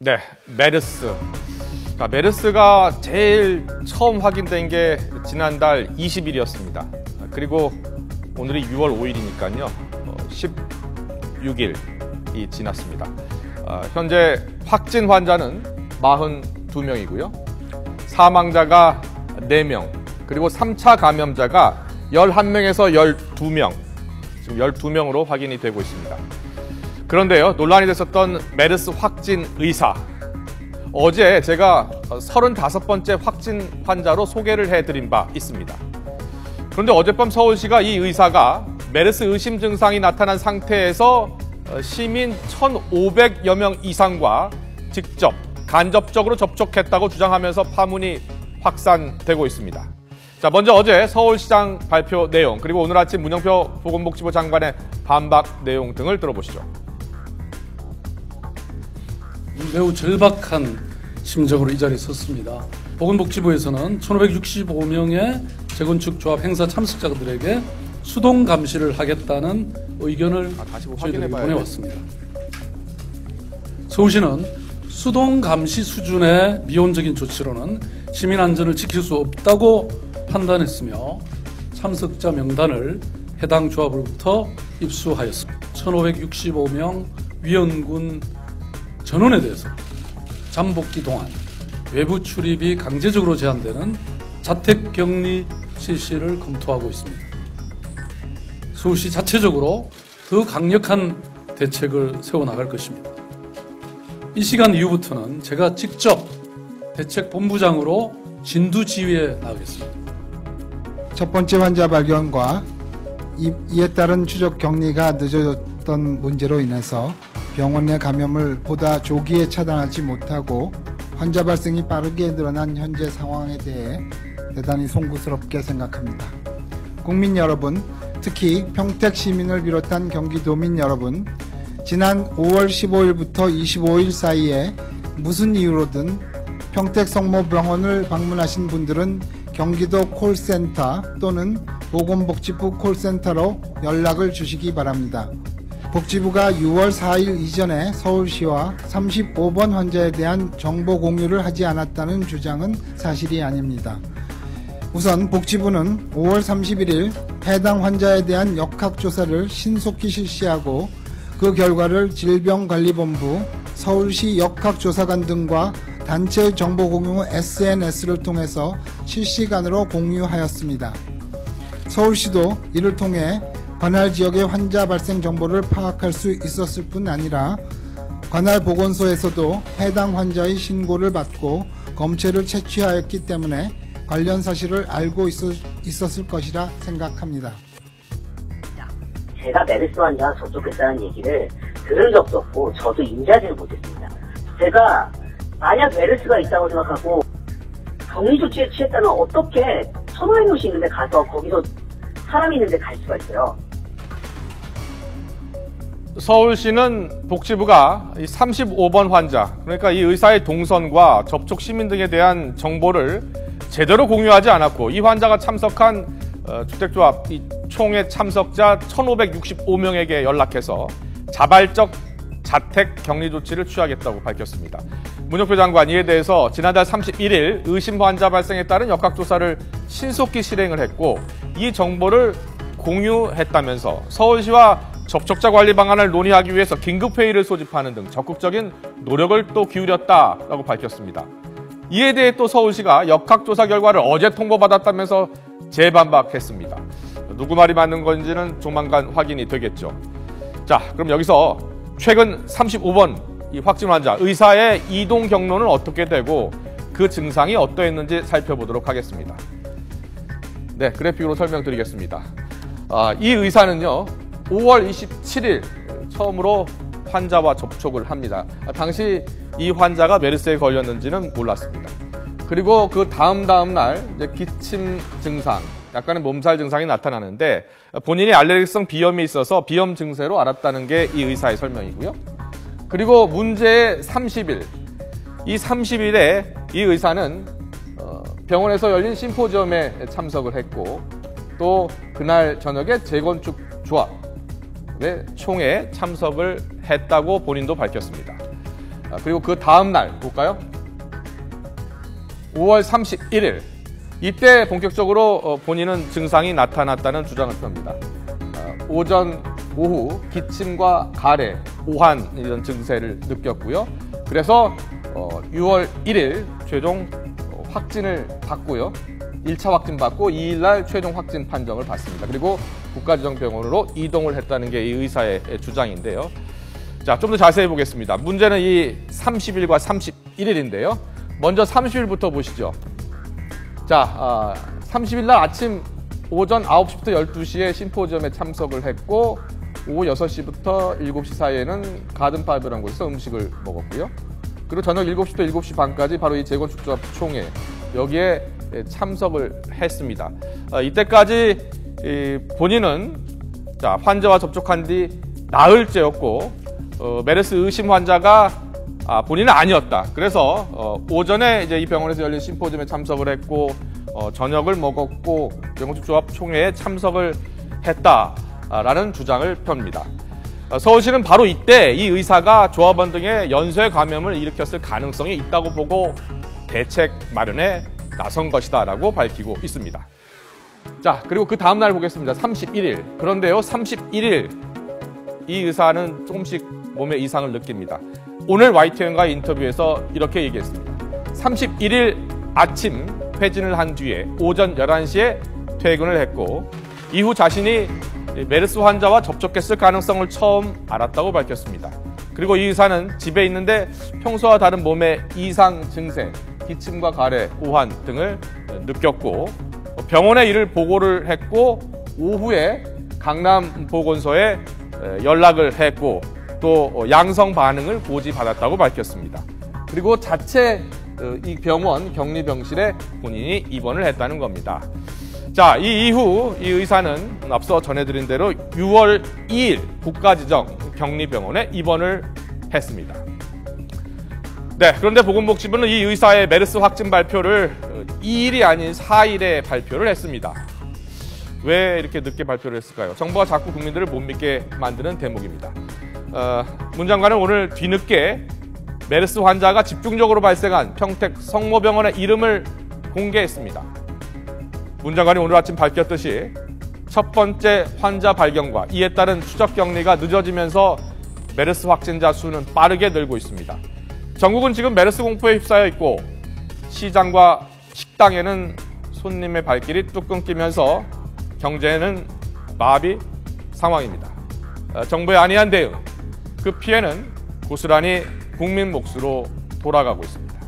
네, 메르스. 메르스가 제일 처음 확인된 게 지난달 20일이었습니다. 그리고 오늘이 6월 5일이니까요. 16일이 지났습니다. 현재 확진 환자는 42명이고요. 사망자가 4명, 그리고 3차 감염자가 11명에서 12명, 지금 12명으로 확인이 되고 있습니다. 그런데요, 논란이 됐었던 메르스 확진 의사. 어제 제가 35번째 확진 환자로 소개를 해드린 바 있습니다. 그런데 어젯밤 서울시가 이 의사가 메르스 의심 증상이 나타난 상태에서 시민 1,500여 명 이상과 직접, 간접적으로 접촉했다고 주장하면서 파문이 확산되고 있습니다. 자, 먼저 어제 서울시장 발표 내용, 그리고 오늘 아침 문영표 보건복지부 장관의 반박 내용 등을 들어보시죠. 매우 절박한 심정으로 이 자리에 섰습니다. 보건복지부에서는 1,565명의 재건축 조합 행사 참석자들에게 수동 감시를 하겠다는 의견을 저희들이 보내왔습니다. 서울시는 수동 감시 수준의 미온적인 조치로는 시민 안전을 지킬 수 없다고 판단했으며 참석자 명단을 해당 조합으로부터 입수하였습니다. 1,565명 위원군 전원에 대해서 잠복기 동안 외부 출입이 강제적으로 제한되는 자택격리 실시를 검토하고 있습니다. 서울시 자체적으로 더 강력한 대책을 세워나갈 것입니다. 이 시간 이후부터는 제가 직접 대책본부장으로 진두지휘에 나가겠습니다. 첫 번째 환자 발견과 이에 따른 추적 격리가 늦어졌던 문제로 인해서 병원 내 감염을 보다 조기에 차단하지 못하고 환자 발생이 빠르게 늘어난 현재 상황에 대해 대단히 송구스럽게 생각합니다. 국민 여러분, 특히 평택 시민을 비롯한 경기도민 여러분, 지난 5월 15일부터 25일 사이에 무슨 이유로든 평택 성모병원을 방문하신 분들은 경기도 콜센터 또는 보건복지부 콜센터로 연락을 주시기 바랍니다. 복지부가 6월 4일 이전에 서울시와 35번 환자에 대한 정보 공유를 하지 않았다는 주장은 사실이 아닙니다. 우선 복지부는 5월 31일 해당 환자에 대한 역학조사를 신속히 실시하고 그 결과를 질병관리본부, 서울시 역학조사관 등과 단체 정보공유 SNS를 통해서 실시간으로 공유하였습니다. 서울시도 이를 통해 관할 지역의 환자 발생 정보를 파악할 수 있었을 뿐 아니라 관할 보건소에서도 해당 환자의 신고를 받고 검체를 채취하였기 때문에 관련 사실을 알고 있었을 것이라 생각합니다. 제가 메르스 환자와 접촉했다는 얘기를 들은 적도 없고 저도 인지하지는 못했습니다. 제가 만약 메르스가 있다고 생각하고 격리 조치에 취했다면 어떻게 1,500명씩 있는데 가서 거기서 사람이 있는데 갈 수가 있어요? 서울시는 복지부가 이 35번 환자, 그러니까 이 의사의 동선과 접촉 시민 등에 대한 정보를 제대로 공유하지 않았고 이 환자가 참석한 주택조합 이 총회 참석자 1,565명에게 연락해서 자발적 자택 격리 조치를 취하겠다고 밝혔습니다. 문영표 장관 이에 대해서 지난달 31일 의심 환자 발생에 따른 역학조사를 신속히 실행을 했고 이 정보를 공유했다면서 서울시와 접촉자 관리 방안을 논의하기 위해서 긴급회의를 소집하는 등 적극적인 노력을 또 기울였다라고 밝혔습니다. 이에 대해 또 서울시가 역학조사 결과를 어제 통보받았다면서 재반박했습니다. 누구 말이 맞는 건지는 조만간 확인이 되겠죠. 자, 그럼 여기서 최근 35번 이 확진 환자 의사의 이동 경로는 어떻게 되고 그 증상이 어떠했는지 살펴보도록 하겠습니다. 네, 그래픽으로 설명드리겠습니다. 이 의사는요, 5월 27일 처음으로 환자와 접촉을 합니다. 당시 이 환자가 메르스에 걸렸는지는 몰랐습니다. 그리고 그 다음 날 이제 기침 증상, 약간의 몸살 증상이 나타나는데 본인이 알레르기성 비염이 있어서 비염 증세로 알았다는 게 이 의사의 설명이고요. 그리고 문제의 30일, 이 30일에 이 의사는 병원에서 열린 심포지엄에 참석을 했고 또 그날 저녁에 재건축 조합 총회에 참석을 했다고 본인도 밝혔습니다. 그리고 그 다음 날 볼까요? 5월 31일 이때 본격적으로 본인은 증상이 나타났다는 주장을 펴니다. 오전, 오후 기침과 가래, 오한 이런 증세를 느꼈고요. 그래서 6월 1일 최종 확진을 받고요. 1차 확진 받고 2일날 최종 확진 판정을 받습니다. 그리고 국가지정병원으로 이동을 했다는 게 이 의사의 주장인데요. 자, 좀 더 자세히 보겠습니다. 문제는 이 30일과 31일인데요. 먼저 30일부터 보시죠. 자, 30일 날 아침 오전 9시부터 12시에 심포지엄에 참석을 했고 오후 6시부터 7시 사이에는 가든파이브라는 곳에서 음식을 먹었고요. 그리고 저녁 7시부터 7시 반까지 바로 이 재건축조합 총회 여기에 참석을 했습니다. 이때까지 본인은 자, 환자와 접촉한 뒤 나흘째였고 메르스 의심 환자가 본인은 아니었다. 그래서 오전에 이제 이 병원에서 열린 심포지엄에 참석을 했고 저녁을 먹었고 재건축조합 총회에 참석을 했다라는 주장을 펴니다. 서울시는 바로 이때 이 의사가 조합원 등의 연쇄 감염을 일으켰을 가능성이 있다고 보고 대책 마련에 나선 것이다라고 밝히고 있습니다. 자, 그리고 그 다음 날 보겠습니다. 31일. 그런데요, 31일 이 의사는 조금씩 몸에 이상을 느낍니다. 오늘 YTN과의 인터뷰에서 이렇게 얘기했습니다. 31일 아침 회진을 한 뒤에 오전 11시에 퇴근을 했고 이후 자신이 메르스 환자와 접촉했을 가능성을 처음 알았다고 밝혔습니다. 그리고 이 의사는 집에 있는데 평소와 다른 몸의 이상 증세, 기침과 가래, 오한 등을 느꼈고 병원에 이를 보고를 했고 오후에 강남보건소에 연락을 했고 또 양성 반응을 고지받았다고 밝혔습니다. 그리고 자체 이 병원 격리병실에 본인이 입원을 했다는 겁니다. 자, 이 이후 이 의사는 앞서 전해드린 대로 6월 2일 국가지정 격리병원에 입원을 했습니다. 네, 그런데 보건복지부는 이 의사의 메르스 확진 발표를 2일이 아닌 4일에 발표를 했습니다. 왜 이렇게 늦게 발표를 했을까요? 정부가 자꾸 국민들을 못 믿게 만드는 대목입니다. 문 장관은 오늘 뒤늦게 메르스 환자가 집중적으로 발생한 평택 성모병원의 이름을 공개했습니다. 문 장관이 오늘 아침 밝혔듯이 첫 번째 환자 발견과 이에 따른 추적 격리가 늦어지면서 메르스 확진자 수는 빠르게 늘고 있습니다. 전국은 지금 메르스 공포에 휩싸여 있고 시장과 식당에는 손님의 발길이 뚝 끊기면서 경제는 마비 상황입니다. 정부의 안이한 대응, 그 피해는 고스란히 국민 몫으로 돌아가고 있습니다.